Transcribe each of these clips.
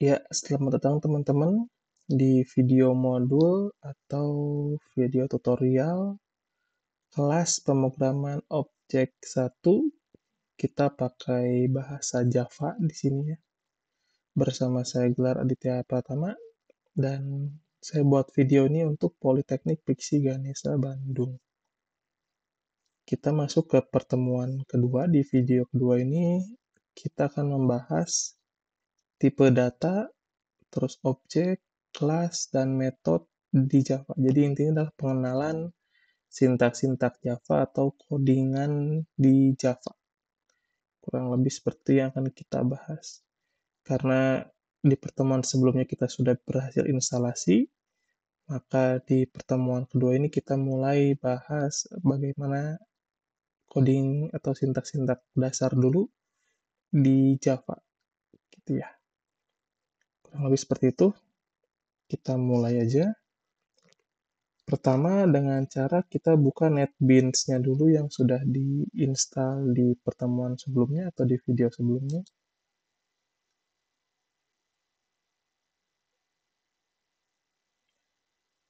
Ya, selamat datang teman-teman di video modul atau video tutorial kelas pemrograman objek 1. Kita pakai bahasa Java di sini ya. Bersama saya Gelar Aditya Pratama dan saya buat video ini untuk Politeknik Piksi Ganesha Bandung. Kita masuk ke pertemuan kedua. Di video kedua ini kita akan membahas tipe data, terus objek, kelas, dan metode di Java. Jadi intinya adalah pengenalan sintak-sintak Java atau codingan di Java. Kurang lebih seperti yang akan kita bahas. Karena di pertemuan sebelumnya kita sudah berhasil instalasi, maka di pertemuan kedua ini kita mulai bahas bagaimana coding atau sintak-sintak dasar dulu di Java. Gitu ya. Kurang lebih seperti itu. Kita mulai aja. Pertama, dengan cara kita buka NetBeans-nya dulu yang sudah diinstal di pertemuan sebelumnya atau di video sebelumnya.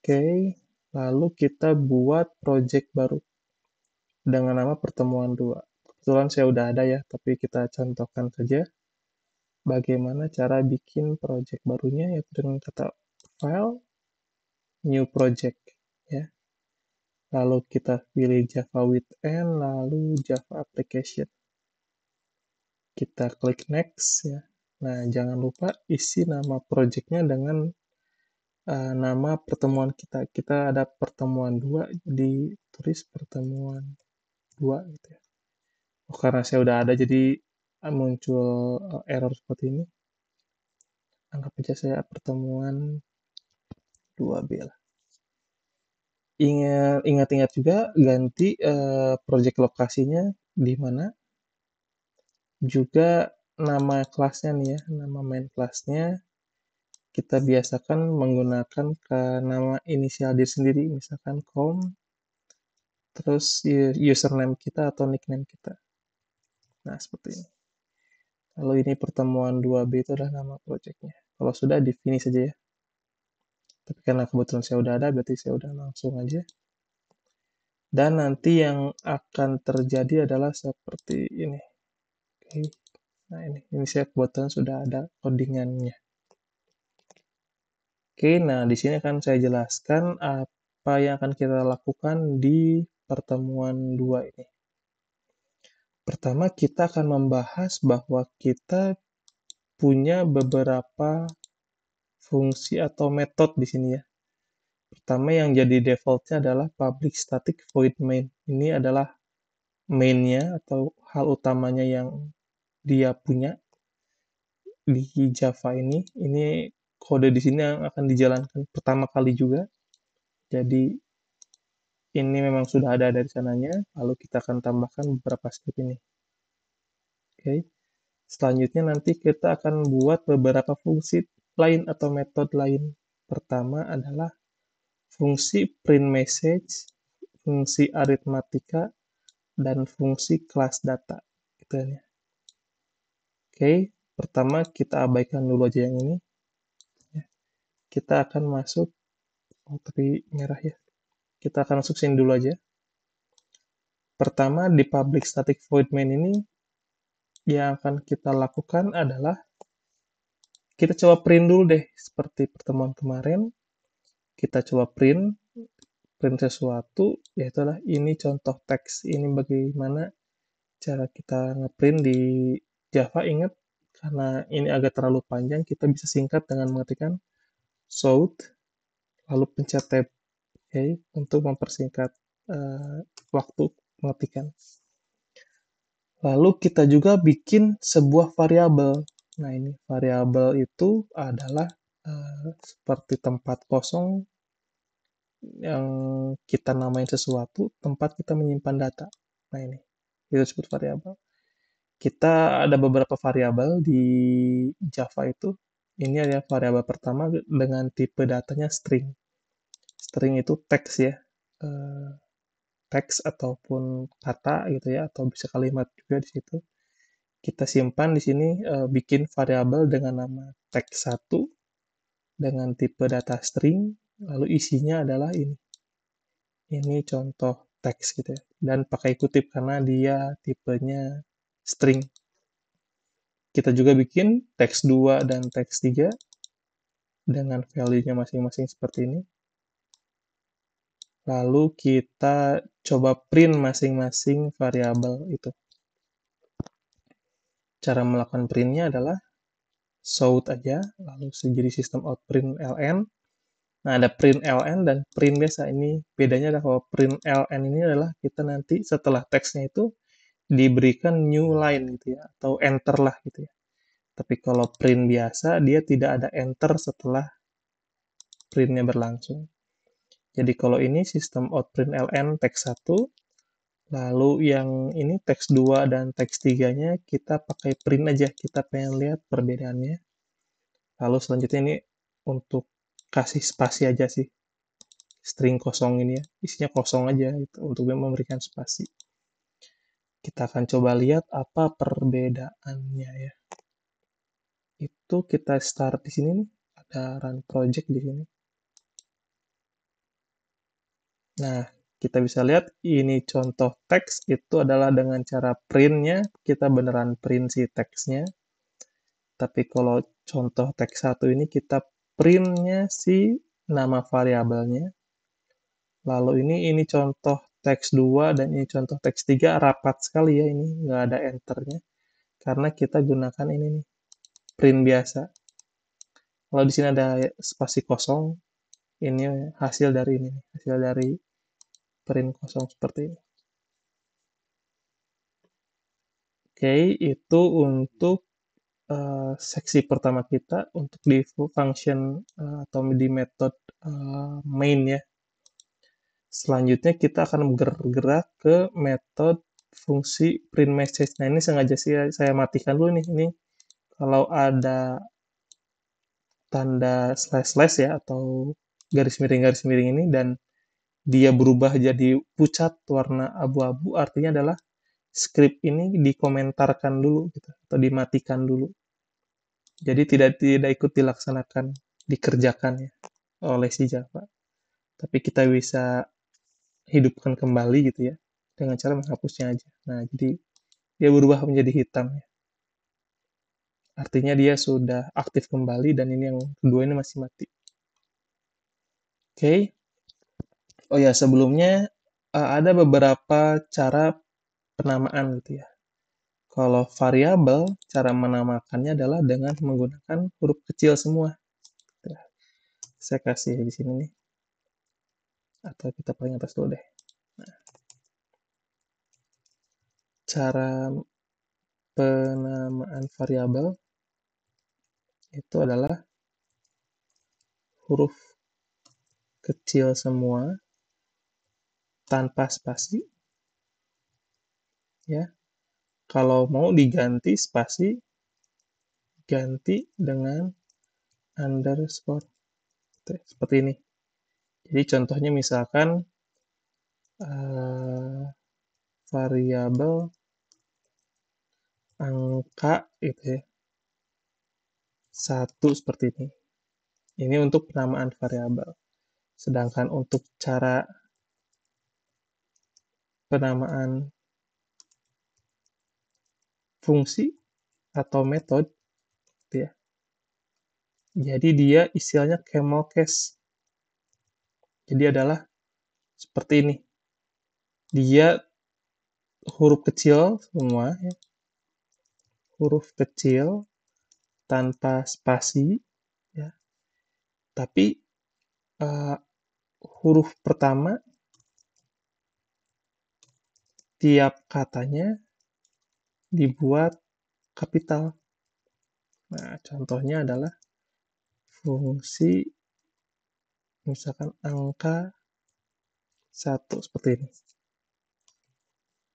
Oke, lalu kita buat project baru dengan nama pertemuan 2. Kebetulan saya udah ada ya, tapi kita contohkan saja bagaimana cara bikin project barunya, yaitu dengan kata file, new project. Ya. Lalu kita pilih Java with N, lalu Java application. Kita klik next ya. Nah, jangan lupa isi nama projectnya dengan nama pertemuan kita. Kita ada pertemuan 2, jadi tulis pertemuan 2 gitu ya. Oh, karena saya udah ada, jadi muncul error seperti ini. Anggap aja saya pertemuan 2B lah. Ingat-ingat juga ganti project lokasinya di mana. Juga nama kelasnya nih ya, nama main kelasnya kita biasakan menggunakan ke nama inisial diri sendiri, misalkan com, terus username kita atau nickname kita. Nah, seperti ini. Lalu ini pertemuan 2B itu adalah nama projectnya. Kalau sudah, di finish saja ya. Tapi karena kebetulan saya udah ada, berarti saya udah langsung aja. Dan nanti yang akan terjadi adalah seperti ini. Oke. Nah, ini saya kebetulan sudah ada codingannya. Oke, nah di sini akan saya jelaskan apa yang akan kita lakukan di pertemuan 2 ini. Pertama, kita akan membahas bahwa kita punya beberapa fungsi atau metode di sini ya. Pertama yang jadi defaultnya adalah public static void main. Ini adalah mainnya atau hal utamanya yang dia punya di Java ini. Ini kode di sini yang akan dijalankan pertama kali juga. Jadi ini memang sudah ada dari sananya, lalu kita akan tambahkan beberapa script ini. Oke. Selanjutnya nanti kita akan buat beberapa fungsi lain atau metode lain. Pertama adalah fungsi print message, fungsi aritmatika, dan fungsi class data. Gitu ya. Oke, pertama kita abaikan dulu aja yang ini. Kita akan masuk, oh tapi merah ya. Kita akan masuk sini dulu aja. Pertama, di public static void main ini, yang akan kita lakukan adalah kita coba print dulu deh, seperti pertemuan kemarin. Kita coba print sesuatu, yaitu adalah ini contoh teks. Ini bagaimana cara kita ngeprint di Java. Ingat, karena ini agak terlalu panjang, kita bisa singkat dengan mengetikkan shout, lalu pencet tab, okay, untuk mempersingkat waktu mengetikkan. Lalu kita juga bikin sebuah variabel. Nah, ini variabel itu adalah seperti tempat kosong yang kita namain sesuatu, tempat kita menyimpan data. Nah, ini itu disebut variabel. Kita ada beberapa variabel di Java itu. Ini adalah variabel pertama dengan tipe datanya string. String itu teks ya. Teks ataupun kata gitu ya, atau bisa kalimat juga di situ. Kita simpan di sini, bikin variabel dengan nama text1 dengan tipe data string, lalu isinya adalah ini. Ini contoh teks gitu ya, dan pakai kutip karena dia tipenya string. Kita juga bikin teks2 dan teks3 dengan value-nya masing-masing seperti ini. Lalu kita coba print masing-masing variabel itu. Cara melakukan print-nya adalah shout aja, lalu jadi sistem out print ln. Nah, ada print ln dan print biasa. Ini bedanya adalah kalau print ln ini adalah kita nanti setelah teksnya itu diberikan new line gitu ya, atau enter lah gitu ya. Tapi kalau print biasa, dia tidak ada enter setelah printnya berlangsung. Jadi kalau ini sistem outprint ln teks1, lalu yang ini teks2 dan teks3-nya kita pakai print aja, kita pengen lihat perbedaannya. Lalu selanjutnya ini untuk kasih spasi aja sih, string kosong ini ya, isinya kosong aja gitu, untuk memberikan spasi. Kita akan coba lihat apa perbedaannya ya. Itu kita start di sini nih, ada run project di sini. Nah, kita bisa lihat ini contoh teks itu adalah dengan cara print-nya, kita beneran print si teksnya. Tapi kalau contoh teks1 ini kita print-nya si nama variabelnya. Lalu ini contoh teks2 dan ini contoh teks3 rapat sekali ya, ini nggak ada enternya. Karena kita gunakan ini nih, print biasa. Kalau di sini ada spasi kosong, ini hasil dari ini, hasil dari print kosong seperti ini. Oke, itu untuk seksi pertama kita untuk di function atau di method main ya. Selanjutnya kita akan bergerak ke metode fungsi print message. Nah, ini sengaja sih saya matikan dulu nih. Ini kalau ada tanda slash ya atau garis miring ini dan dia berubah jadi pucat warna abu-abu, artinya adalah script ini dikomentarkan dulu gitu atau dimatikan dulu. Jadi tidak ikut dilaksanakan, dikerjakan ya oleh si Java. Tapi kita bisa hidupkan kembali gitu ya dengan cara menghapusnya aja. Nah, jadi dia berubah menjadi hitam ya. Artinya dia sudah aktif kembali dan ini yang kedua ini masih mati. Oke. Oh ya, sebelumnya ada beberapa cara penamaan gitu ya. Kalau variabel, cara menamakannya adalah dengan menggunakan huruf kecil semua. Saya kasih di sini nih. Atau kita paling atas dulu deh. Nah, cara penamaan variabel itu adalah huruf kecil semua tanpa spasi ya. Kalau mau diganti spasi, ganti dengan underscore seperti ini. Jadi contohnya misalkan variabel angka itu ya, 1 seperti ini. Ini untuk penamaan variabel. Sedangkan untuk cara penamaan fungsi atau metode gitu ya. Jadi dia istilahnya camel case. Jadi adalah seperti ini. Dia huruf kecil semua ya. Huruf kecil tanpa spasi ya. Tapi huruf pertama tiap katanya dibuat kapital. Nah, contohnya adalah fungsi misalkan angka 1 seperti ini.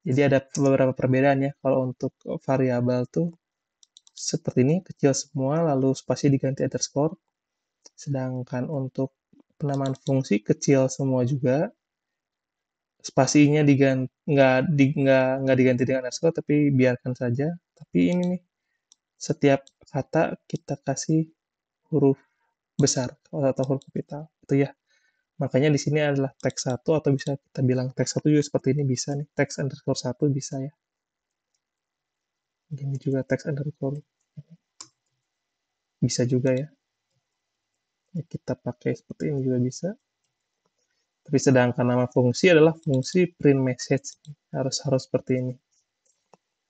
Jadi ada beberapa perbedaan ya. Kalau untuk variabel tuh seperti ini, kecil semua, lalu spasi diganti underscore. Sedangkan untuk penamaan fungsi kecil semua juga, spasinya diganti, nggak diganti dengan underscore, tapi biarkan saja. Tapi ini nih, setiap kata kita kasih huruf besar atau huruf kapital. Itu ya. Makanya di sini adalah teks satu, atau bisa kita bilang teks satu juga seperti ini bisa nih. Teks underscore satu bisa ya. Ini juga teks underscore bisa juga ya. Kita pakai seperti ini juga bisa. Tapi sedangkan nama fungsi adalah fungsi print message. Harus seperti ini.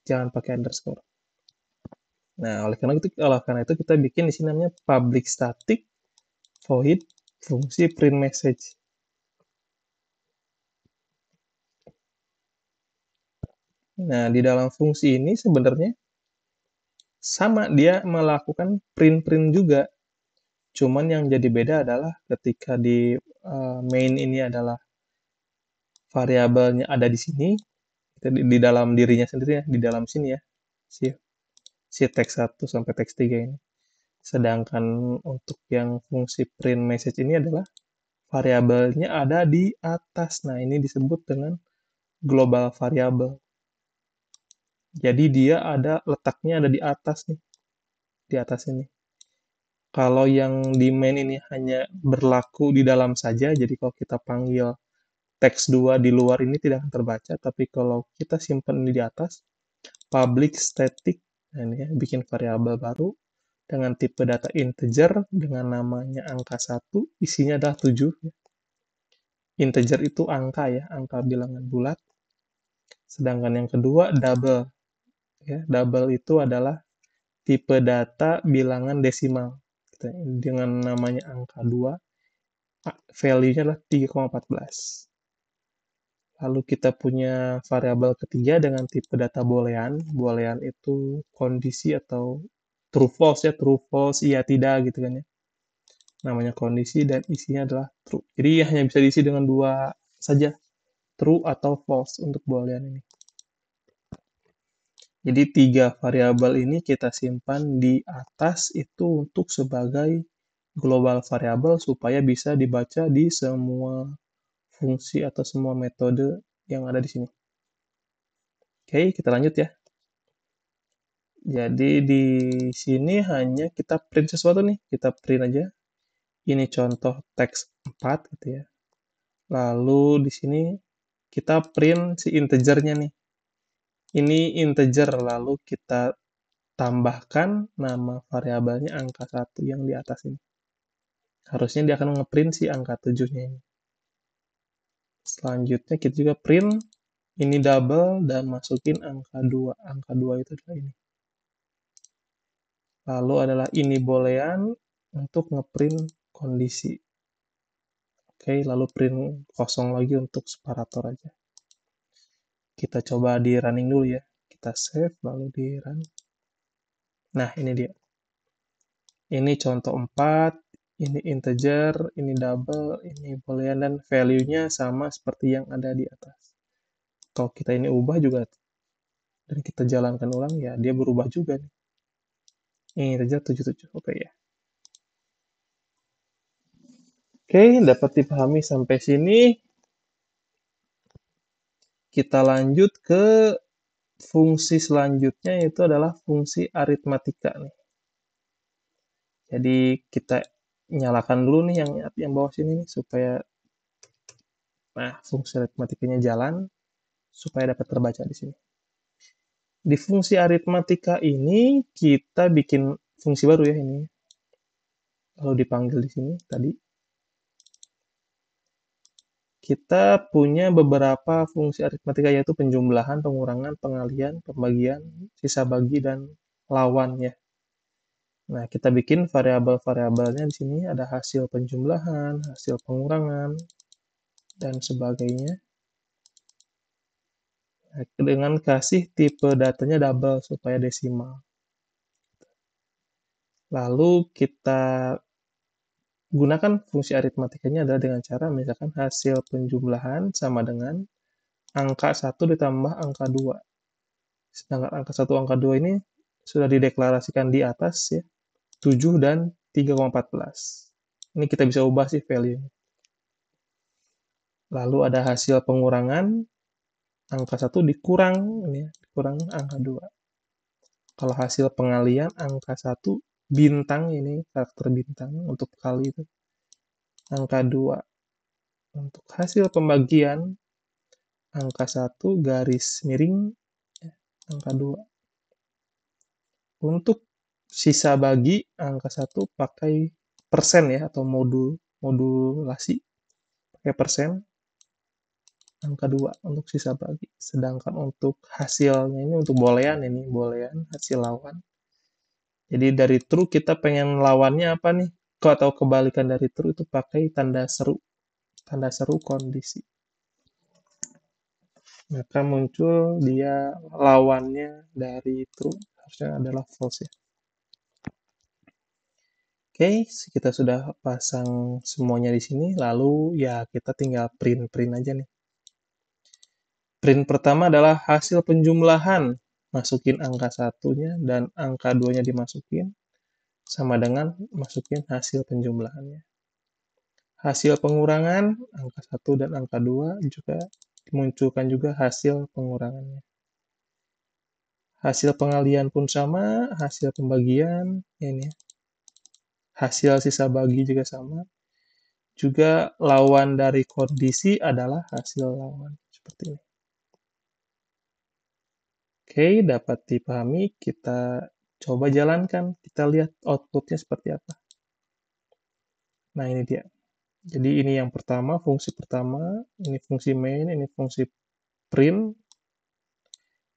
Jangan pakai underscore. Nah, oleh karena itu kita bikin di sini namanya public static void fungsi print message. Nah, di dalam fungsi ini sebenarnya sama, dia melakukan print-print juga. Cuman yang jadi beda adalah ketika di main ini adalah variabelnya ada di sini, di dalam dirinya sendiri ya, di dalam sini ya, si teks 1 sampai teks 3 ini. Sedangkan untuk yang fungsi print message ini adalah variabelnya ada di atas. Nah, ini disebut dengan global variable. Jadi dia letaknya ada di atas nih, di atas ini. Kalau yang di main ini hanya berlaku di dalam saja, jadi kalau kita panggil teks 2 di luar ini tidak akan terbaca, tapi kalau kita simpan ini di atas, public static, nah ini ya, bikin variabel baru dengan tipe data integer dengan namanya angka 1, isinya adalah 7. Integer itu angka ya, angka bilangan bulat. Sedangkan yang kedua double. Ya, double itu adalah tipe data bilangan desimal. Dengan namanya angka 2, value-nya adalah 3,14. Lalu kita punya variabel ketiga dengan tipe data boolean. Boolean itu kondisi atau true false ya, true false, iya tidak gitu kan ya. Namanya kondisi dan isinya adalah true. Jadi hanya bisa diisi dengan dua saja, true atau false untuk boolean ini. Jadi tiga variabel ini kita simpan di atas itu untuk sebagai global variabel supaya bisa dibaca di semua fungsi atau semua metode yang ada di sini. Oke, kita lanjut ya. Jadi di sini hanya kita print sesuatu nih, kita print aja. Ini contoh teks 4 gitu ya. Lalu di sini kita print si integernya nih. Ini integer, lalu kita tambahkan nama variabelnya angka 1 yang di atas ini. Harusnya dia akan ngeprint si angka 7-nya ini. Selanjutnya kita juga print ini double dan masukin angka 2. Angka 2 itu adalah ini. Lalu adalah ini boolean untuk ngeprint kondisi. Oke, lalu print kosong lagi untuk separator aja. Kita coba di running dulu ya. Kita save, lalu di run. Nah, ini dia. Ini contoh 4, ini integer, ini double, ini boolean, dan value-nya sama seperti yang ada di atas. Kalau kita ini ubah juga, dan kita jalankan ulang, ya dia berubah juga nih. Ini integer 77, oke ya. Oke, dapat dipahami sampai sini. Kita lanjut ke fungsi selanjutnya, yaitu adalah fungsi aritmatika nih. Jadi kita nyalakan dulu nih yang bawah sini nih, supaya fungsi aritmatikanya jalan supaya dapat terbaca di sini. Di fungsi aritmatika ini kita bikin fungsi baru ya ini. Lalu dipanggil di sini tadi. Kita punya beberapa fungsi aritmatika, yaitu penjumlahan, pengurangan, pengalihan, pembagian, sisa bagi, dan lawan ya. Nah, kita bikin variabel-variabelnya di sini, ada hasil penjumlahan, hasil pengurangan, dan sebagainya. Nah, dengan kasih tipe datanya double supaya desimal. Lalu kita gunakan fungsi aritmatikanya adalah dengan cara misalkan hasil penjumlahan sama dengan angka 1 ditambah angka 2. Sedangkan angka 1, angka 2 ini sudah dideklarasikan di atas ya, 7 dan 3,14. Ini kita bisa ubah sih value-nya. Lalu ada hasil pengurangan, angka 1 dikurang, ini ya, dikurang angka 2. Kalau hasil pengalian, angka 1 bintang, ini karakter bintang untuk kali itu, angka 2. Untuk hasil pembagian, angka 1 garis miring, ya, angka 2. Untuk sisa bagi, angka 1 pakai persen ya, atau modulasi, pakai persen, angka 2 untuk sisa bagi. Sedangkan untuk hasilnya ini untuk boolean, ini boolean hasil lawan. Jadi dari true kita pengen lawannya apa nih? Atau kebalikan dari true itu pakai tanda seru kondisi. Maka muncul dia lawannya dari true, harusnya adalah false ya. Oke, kita sudah pasang semuanya di sini, lalu ya kita tinggal print aja nih. Print pertama adalah hasil penjumlahan. Masukin angka satunya dan angka 2-nya dimasukin, sama dengan masukin hasil penjumlahannya. Hasil pengurangan, angka 1 dan angka 2 juga dimunculkan juga hasil pengurangannya. Hasil pengalian pun sama, hasil pembagian, ini hasil sisa bagi juga sama. Juga lawan dari kondisi adalah hasil lawan, seperti ini. Oke, dapat dipahami, kita coba jalankan, kita lihat outputnya seperti apa. Nah, ini dia. Jadi ini yang pertama, fungsi pertama, ini fungsi main, ini fungsi print,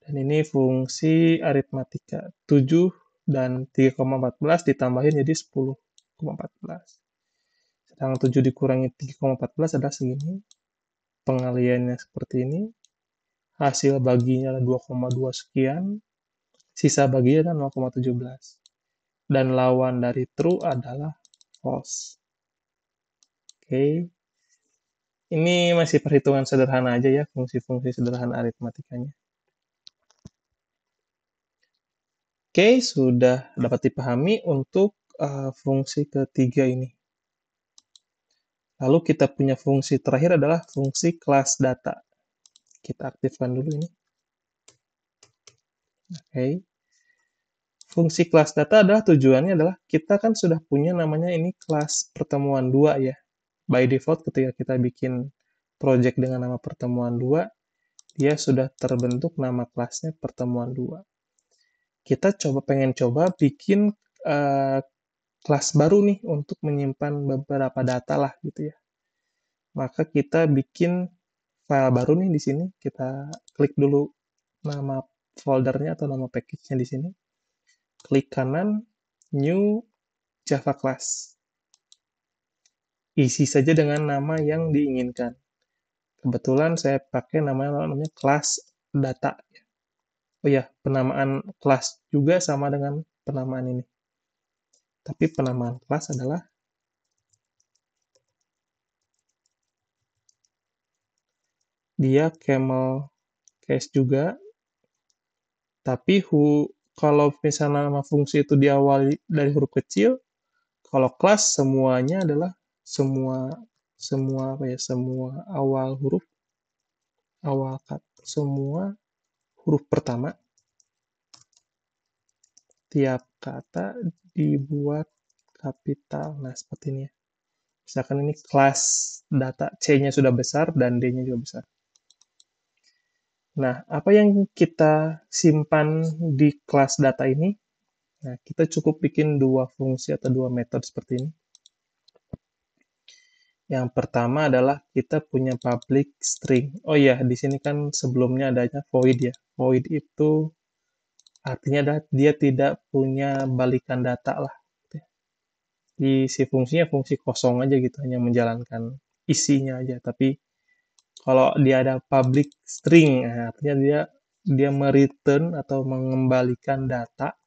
dan ini fungsi aritmatika. 7 dan 3,14 ditambahin jadi 10,14. Sedangkan 7 dikurangi 3,14 adalah segini. Pengaliannya seperti ini. Hasil baginya adalah 2,2 sekian. Sisa baginya adalah 0,17. Dan lawan dari true adalah false. Oke. Ini masih perhitungan sederhana aja ya, fungsi-fungsi sederhana aritmatikanya. Oke, sudah dapat dipahami untuk fungsi ketiga ini. Lalu kita punya fungsi terakhir adalah fungsi kelas data. Kita aktifkan dulu ini. Oke. Fungsi kelas data adalah tujuannya adalah kita kan sudah punya namanya ini kelas pertemuan 2 ya. By default ketika kita bikin project dengan nama pertemuan 2, dia sudah terbentuk nama kelasnya pertemuan 2. Kita pengen coba bikin kelas baru nih untuk menyimpan beberapa data lah gitu ya. Maka kita bikin file baru nih di sini. Kita klik dulu nama foldernya atau nama package-nya di sini. Klik kanan, new Java class. Isi saja dengan nama yang diinginkan. Kebetulan saya pakai namanya kelas data. Oh ya, penamaan kelas juga sama dengan penamaan ini. Tapi penamaan kelas adalah dia camel case juga, tapi kalau misalnya nama fungsi itu diawali dari huruf kecil, kalau kelas semuanya adalah semua semua huruf pertama, tiap kata dibuat kapital. Nah, seperti ini ya. Misalkan ini kelas data, C-nya sudah besar dan D-nya juga besar. Nah, apa yang kita simpan di kelas data ini? Nah, kita cukup bikin dua fungsi atau dua metode seperti ini. Yang pertama adalah kita punya public string. Oh iya, di sini kan sebelumnya adanya void ya. Void itu artinya adalah dia tidak punya balikan data lah. Di si fungsinya fungsi kosong aja gitu, hanya menjalankan isinya aja. Tapi kalau dia ada public string, artinya dia mereturn atau mengembalikan data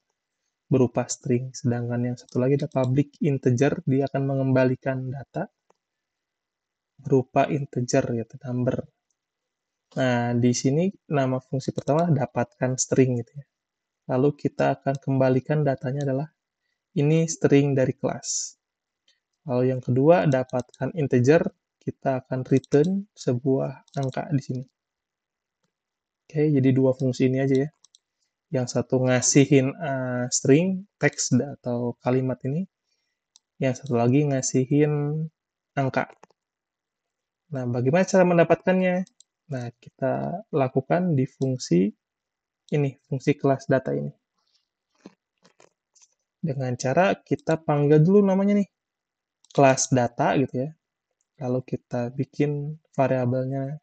berupa string. Sedangkan yang satu lagi ada public integer, dia akan mengembalikan data berupa integer, yaitu number. Nah, di sini nama fungsi pertama dapatkan string gitu ya. Lalu kita akan kembalikan datanya adalah ini string dari kelas. Lalu yang kedua dapatkan integer, kita akan return sebuah angka di sini. Oke, jadi dua fungsi ini aja ya. Yang satu ngasihin string, teks atau kalimat ini. Yang satu lagi ngasihin angka. Nah, bagaimana cara mendapatkannya? Nah, kita lakukan di fungsi ini, fungsi kelas data ini. Dengan cara kita panggil dulu namanya nih, kelas data gitu ya. Lalu kita bikin variabelnya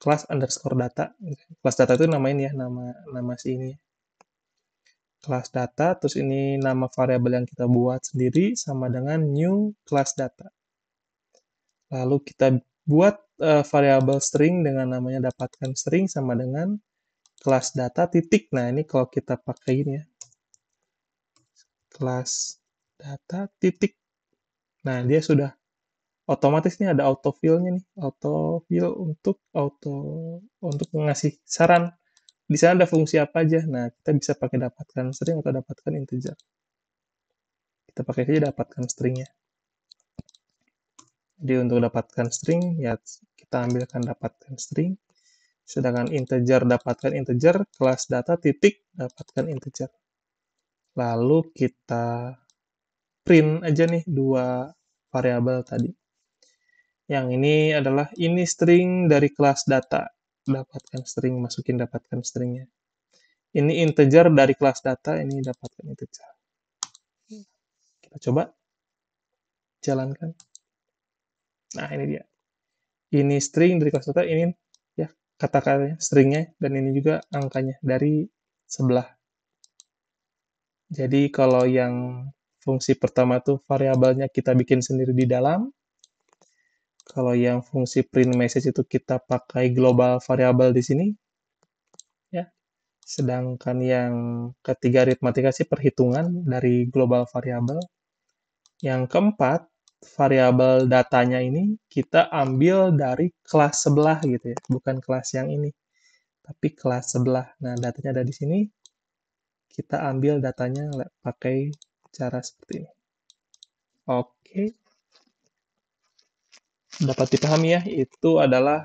kelas underscore data. Kelas data itu namain ya, nama si ini. Kelas data, terus ini nama variabel yang kita buat sendiri sama dengan new kelas data. Lalu kita buat variabel string dengan namanya dapatkan string sama dengan kelas data titik. Nah, ini kalau kita pakai ini ya. Kelas data titik. Nah, dia sudah otomatis nih ada autofill-nya nih. Autofill untuk ngasih saran. Di sana ada fungsi apa aja. Nah, kita bisa pakai dapatkan string atau dapatkan integer. Kita pakai saja dapatkan stringnya. Jadi untuk dapatkan string, ya kita ambilkan dapatkan string. Sedangkan integer dapatkan integer, kelas data titik dapatkan integer. Lalu kita print aja nih dua variabel tadi. Yang ini adalah ini string dari kelas data. Dapatkan string, masukin dapatkan stringnya. Ini integer dari kelas data, ini dapatkan integer. Kita coba jalankan. Nah, ini dia. Ini string dari kelas data, ini ya kata-katanya stringnya, dan ini juga angkanya dari sebelah. Jadi kalau yang fungsi pertama tuh variabelnya kita bikin sendiri di dalam. Kalau yang fungsi print message itu kita pakai global variable di sini. Ya. Sedangkan yang ketiga aritmatika sih perhitungan dari global variable. Yang keempat, variabel datanya ini kita ambil dari kelas sebelah gitu ya, bukan kelas yang ini, tapi kelas sebelah. Nah, datanya ada di sini. Kita ambil datanya pakai cara seperti ini. Oke. Dapat dipahami ya, itu adalah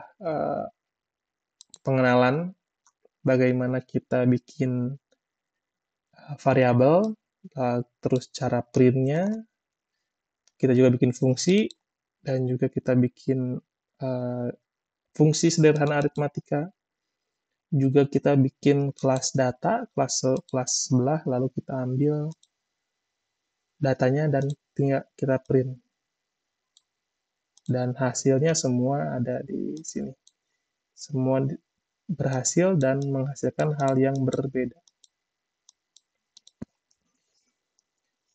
pengenalan bagaimana kita bikin variabel, terus cara printnya, kita juga bikin fungsi, dan juga kita bikin fungsi sederhana aritmatika. Juga kita bikin kelas data, kelas sebelah, lalu kita ambil datanya dan tinggal kita print. Dan hasilnya semua ada di sini. Semua berhasil dan menghasilkan hal yang berbeda.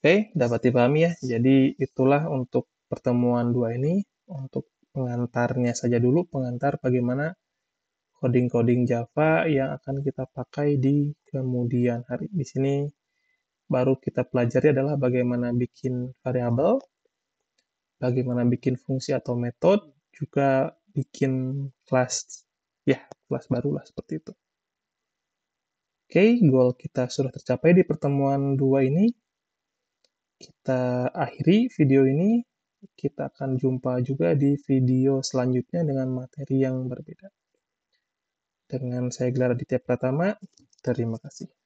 Oke, dapat dipahami ya. Jadi itulah untuk pertemuan dua ini. Untuk pengantarnya saja dulu, pengantar bagaimana coding-coding Java yang akan kita pakai di kemudian hari. Di sini baru kita pelajari adalah bagaimana bikin variabel, bagaimana bikin fungsi atau metode, juga bikin kelas. Ya, kelas baru lah seperti itu. Oke, goal kita sudah tercapai di pertemuan dua ini. Kita akhiri video ini. Kita akan jumpa juga di video selanjutnya dengan materi yang berbeda. Dengan saya Gelar Aditya Pratama, terima kasih.